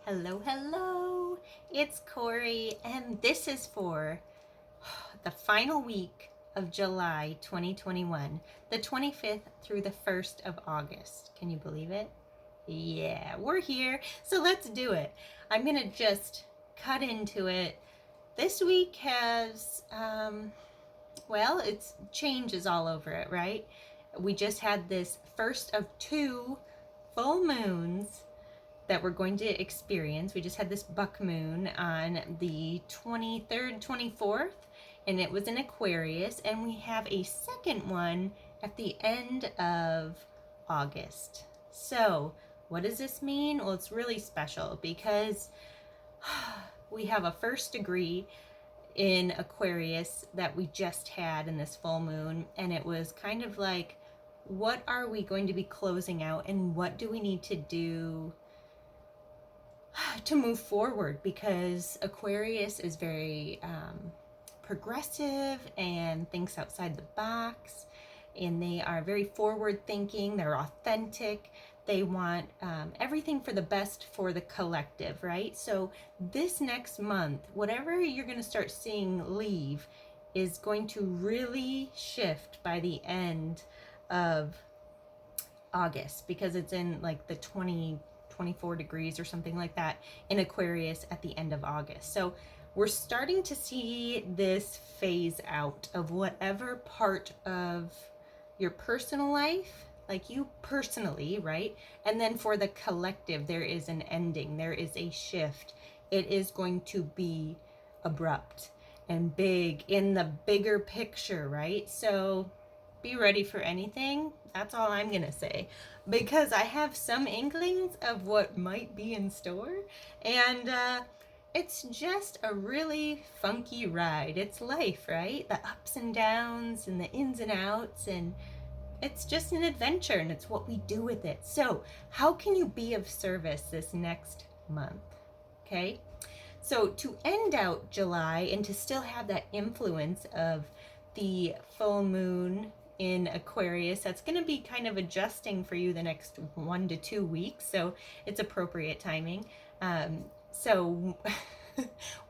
Hello, hello. It's Kori, and this is for the final week of July 2021, the 25th through the 1st of August. Can you believe it? Yeah, we're here, so let's do it. I'm going to just cut into it. This week has, it's changes all over it, right? We just had this first of two full moons that we're going to experience. We just had this buck moon on the 23rd, 24th, and it was in Aquarius, and we have a second one at the end of August. So, what does this mean? Well, it's really special because we have a first degree in Aquarius that we just had in this full moon, and it was kind of like, what are we going to be closing out, and what do we need to do to move forward? Because Aquarius is very progressive and thinks outside the box, and they are very forward thinking, they're authentic, they want everything for the best for the collective, right? So this next month, whatever you're going to start seeing leave is going to really shift by the end of August, because it's in like the 24 degrees or something like that in Aquarius at the end of August. So we're starting to see this phase out of whatever part of your personal life, like you personally, right? And then for the collective, there is an ending, there is a shift. It is going to be abrupt and big in the bigger picture, right? So be ready for anything. That's all I'm gonna say, because I have some inklings of what might be in store, and it's just a really funky ride. It's life, right? The ups and downs and the ins and outs, and it's just an adventure, and it's what we do with it. So how can you be of service this next month? Okay, so to end out July and to still have that influence of the full moon in Aquarius, that's going to be kind of adjusting for you the next 1 to 2 weeks, so it's appropriate timing. So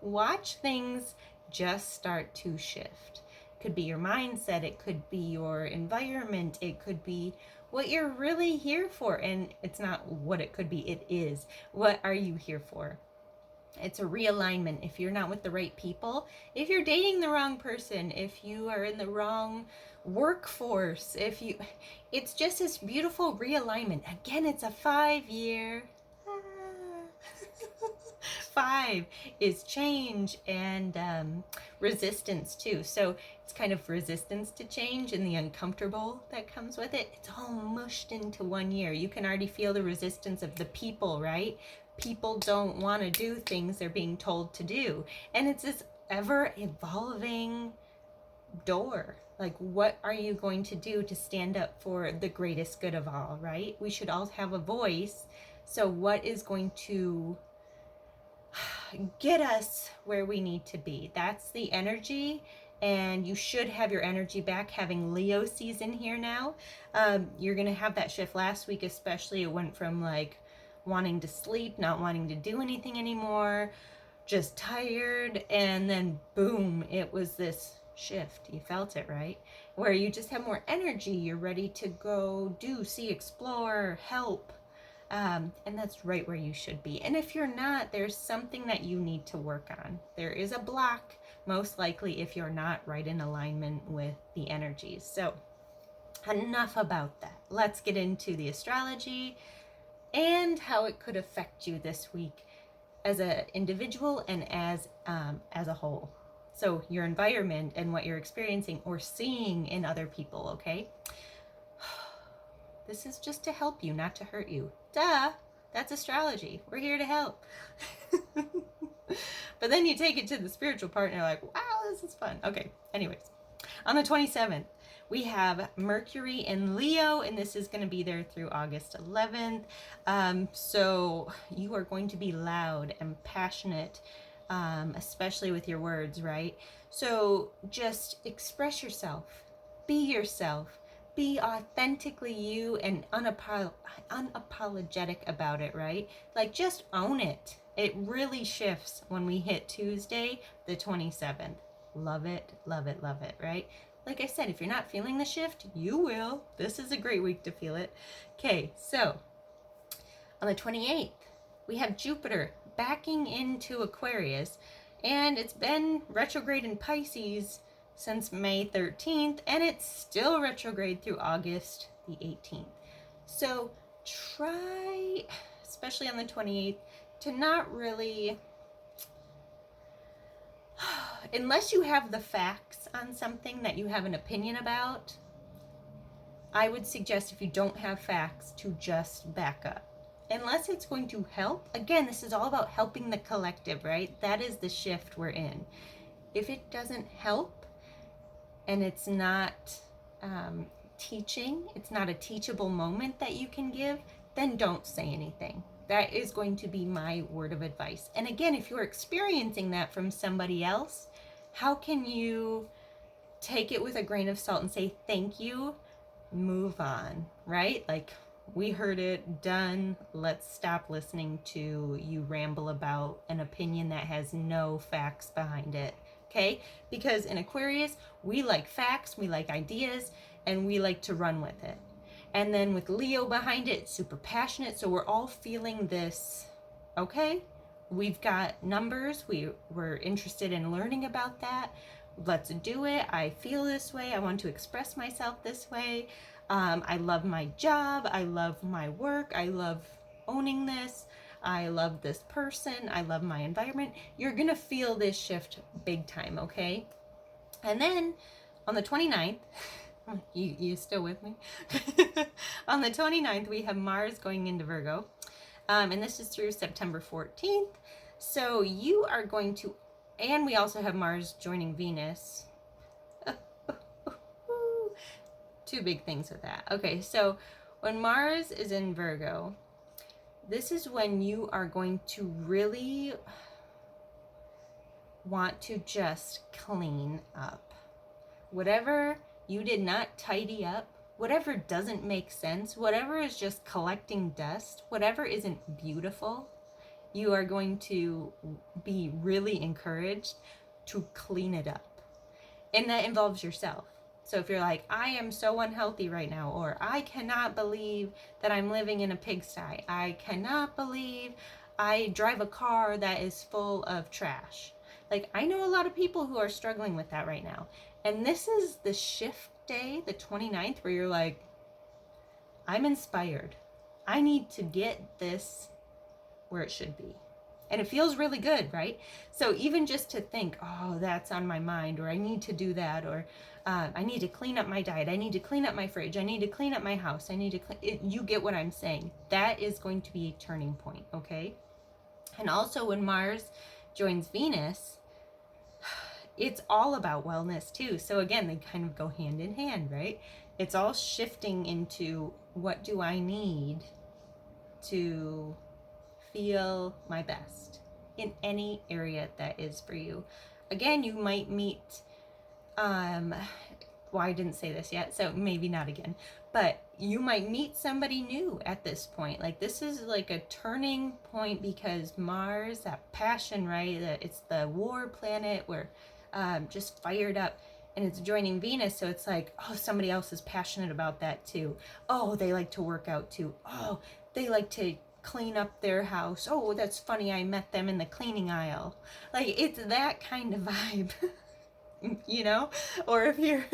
watch things just start to shift. It could be your mindset, it could be your environment, it could be what you're really here for. And it's not what it could be, it is what are you here for. It's a realignment. If you're not with the right people, if you're dating the wrong person, if you are in the wrong workforce, it's just this beautiful realignment. Again, it's a 5-year. 5 is change and resistance too. So it's kind of resistance to change and the uncomfortable that comes with it. It's all mushed into 1 year. You can already feel the resistance of the people, right? People don't want to do things they're being told to do. And it's this ever evolving door. Like, what are you going to do to stand up for the greatest good of all, right? We should all have a voice. So what is going to get us where we need to be? That's the energy. And you should have your energy back, having Leo season here now. You're going to have that shift. Last week especially, it went from like wanting to sleep, not wanting to do anything anymore, just tired, and then boom, it was this shift. You felt it, right? Where you just have more energy, you're ready to go do, see, explore, help, and that's right where you should be. And if you're not, there's something that you need to work on. There is a block, most likely, if you're not right in alignment with the energies. So enough about that. Let's get into the astrology and how it could affect you this week as an individual and as a whole. So your environment and what you're experiencing or seeing in other people, okay? This is just to help you, not to hurt you. Duh, that's astrology. We're here to help. But then you take it to the spiritual part and you're like, wow, this is fun. Okay, anyways. On the 27th, we have Mercury in Leo, and this is going to be there through August 11th. So you are going to be loud and passionate, especially with your words, right? So just express yourself, be authentically you, and unapologetic about it, right? Like, just own it. It really shifts when we hit Tuesday, the 27th. Love it, love it, love it, right? Like I said, if you're not feeling the shift, you will. This is a great week to feel it. Okay, so on the 28th, we have Jupiter backing into Aquarius, and it's been retrograde in Pisces since May 13th, and it's still retrograde through August the 18th. So try, especially on the 28th, to not really, unless you have the facts on something that you have an opinion about, I would suggest, if you don't have facts, to just back up. Unless it's going to help. Again, this is all about helping the collective, right? That is the shift we're in. If it doesn't help and it's not teaching, it's not a teachable moment that you can give, then don't say anything. That is going to be my word of advice. And again, if you're experiencing that from somebody else, how can you take it with a grain of salt and say thank you, move on, right? Like, we heard it, done. Let's stop listening to you ramble about an opinion that has no facts behind it, okay? Because in Aquarius, we like facts, we like ideas, and we like to run with it. And then with Leo behind it, super passionate, so we're all feeling this, okay? We've got numbers, we're interested in learning about that. Let's do it. I feel this way. I want to express myself this way. I love my job. I love my work. I love owning this. I love this person. I love my environment. You're going to feel this shift big time, okay? And then on the 29th, you still with me? On the 29th, we have Mars going into Virgo. And this is through September 14th. So you are going to, and we also have Mars joining Venus. Two big things with that. Okay, so when Mars is in Virgo, this is when you are going to really want to just clean up. Whatever you did not tidy up, whatever doesn't make sense, whatever is just collecting dust, whatever isn't beautiful, you are going to be really encouraged to clean it up. And that involves yourself. So if you're like, I am so unhealthy right now, or I cannot believe that I'm living in a pigsty, I cannot believe I drive a car that is full of trash. Like, I know a lot of people who are struggling with that right now. And this is the shift day, the 29th, where you're like, I'm inspired. I need to get this where it should be. And it feels really good, right? So even just to think, oh, that's on my mind, or I need to do that, or I need to clean up my diet, I need to clean up my fridge, I need to clean up my house, I need to clean it, you get what I'm saying. That is going to be a turning point, okay? And also when Mars joins Venus, it's all about wellness too. So again, they kind of go hand in hand, right? It's all shifting into, what do I need to feel my best in any area that is for you. Again, you might meet, well, I didn't say this yet, so maybe not again, but you might meet somebody new at this point. Like, this is like a turning point, because Mars, that passion, right? It's the war planet. We're just fired up, and it's joining Venus, so it's like, oh, somebody else is passionate about that too. Oh, they like to work out too. Oh, they like to clean up their house. Oh, that's funny, I met them in the cleaning aisle. Like, it's that kind of vibe. You know? Or if you're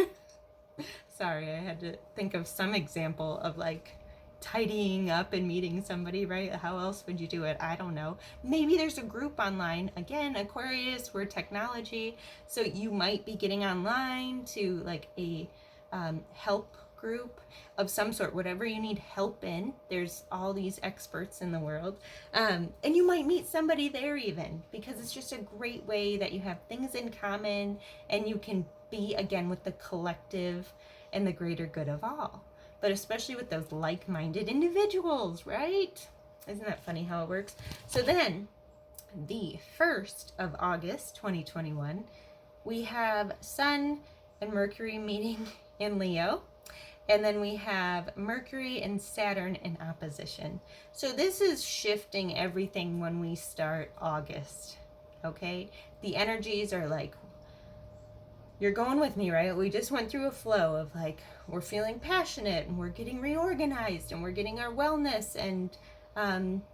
sorry, I had to think of some example of like tidying up and meeting somebody, right? How else would you do it? I don't know. Maybe there's a group online. Again, Aquarius, we're technology, so you might be getting online to like a help group of some sort, whatever you need help in. There's all these experts in the world, and you might meet somebody there even, because it's just a great way that you have things in common, and you can be again with the collective and the greater good of all, but especially with those like-minded individuals, right? Isn't that funny how it works? So then the 1st of August 2021, we have Sun and Mercury meeting in Leo. And then we have Mercury and Saturn in opposition. So this is shifting everything when we start August, okay? The energies are like, you're going with me, right? We just went through a flow of like, we're feeling passionate and we're getting reorganized and we're getting our wellness and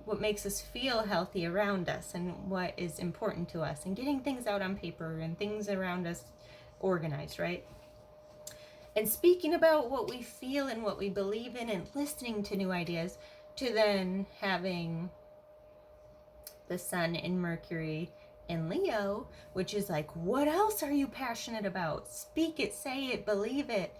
what makes us feel healthy around us and what is important to us and getting things out on paper and things around us organized, right? And speaking about what we feel and what we believe in and listening to new ideas, to then having the Sun in Mercury in Leo, which is like, what else are you passionate about? Speak it, say it, believe it,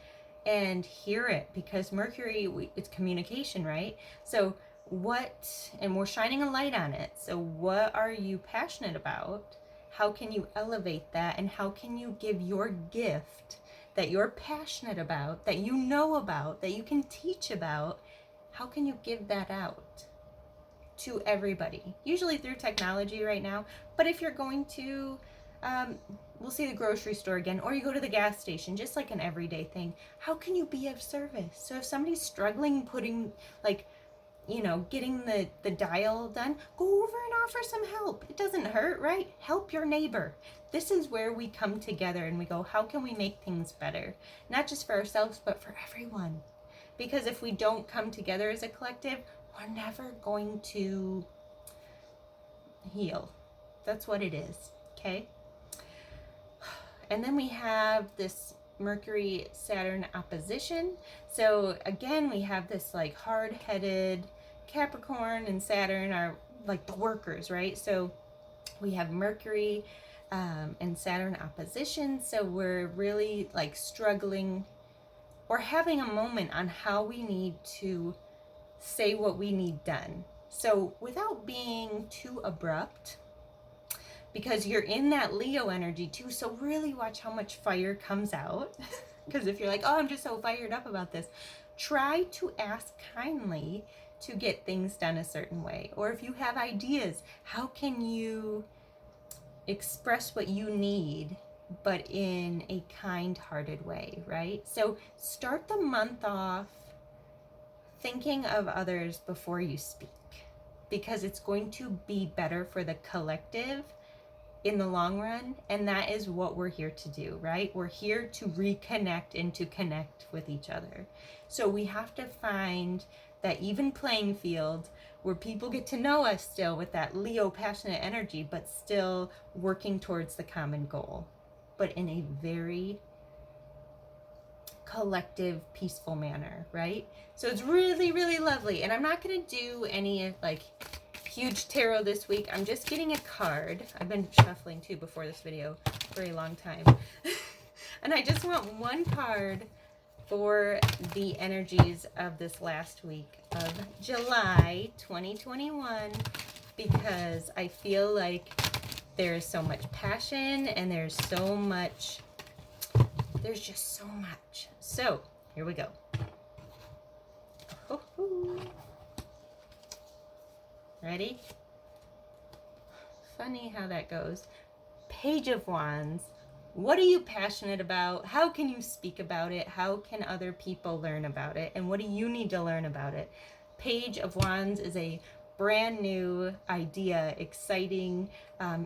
and hear it, because Mercury, it's communication, right? So and we're shining a light on it. So what are you passionate about? How can you elevate that? And how can you give your gift that you're passionate about, that you know about, that you can teach about? How can you give that out to everybody? Usually through technology right now, but if you're going to we'll say the grocery store again, or you go to the gas station, just like an everyday thing, how can you be of service? So if somebody's struggling putting, like, you know, getting the dial done, go over and offer some help. It doesn't hurt, right? Help your neighbor. This is where we come together and we go, how can we make things better? Not just for ourselves, but for everyone. Because if we don't come together as a collective, we're never going to heal. That's what it is, okay? And then we have this Mercury-Saturn opposition. So again, we have this like hard-headed Capricorn, and Saturn are like the workers, right? So we have Mercury and Saturn opposition. So we're really like struggling or having a moment on how we need to say what we need done. So without being too abrupt, because you're in that Leo energy too. So really watch how much fire comes out. Because if you're like, oh, I'm just so fired up about this, try to ask kindly to get things done a certain way. Or if you have ideas, how can you express what you need, but in a kind-hearted way, right? So start the month off thinking of others before you speak, because it's going to be better for the collective in the long run. And that is what we're here to do, right? We're here to reconnect and to connect with each other. So we have to find that even playing field where people get to know us still with that Leo passionate energy, but still working towards the common goal, but in a very collective, peaceful manner, right? So it's really, really lovely. And I'm not going to do any like huge tarot this week. I'm just getting a card. I've been shuffling too before this video for a long time. And I just want one card for the energies of this last week of July 2021, because I feel like there's so much passion and there's just so much. So here we go. Ready? Funny how that goes. Page of Wands. What are you passionate about? How can you speak about it? How can other people learn about it? And what do you need to learn about it? Page of Wands is a brand new idea, exciting,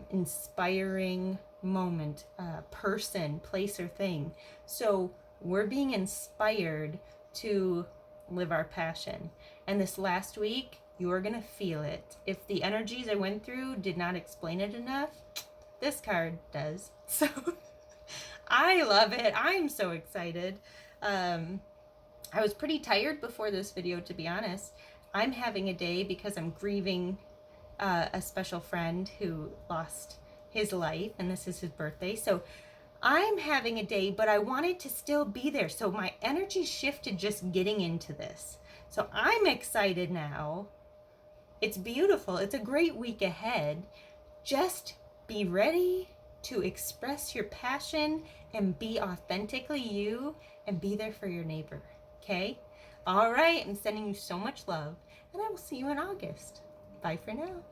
inspiring moment, person, place, or thing. So we're being inspired to live our passion. And this last week, you're going to feel it. If the energies I went through did not explain it enough, this card does. So I love it. I'm so excited. I was pretty tired before this video, to be honest. I'm having a day because I'm grieving a special friend who lost his life, and this is his birthday. So I'm having a day, but I wanted to still be there. So my energy shifted just getting into this. So I'm excited now. It's beautiful. It's a great week ahead. Just be ready to express your passion and be authentically you and be there for your neighbor. Okay? All right. I'm sending you so much love, and I will see you in August. Bye for now.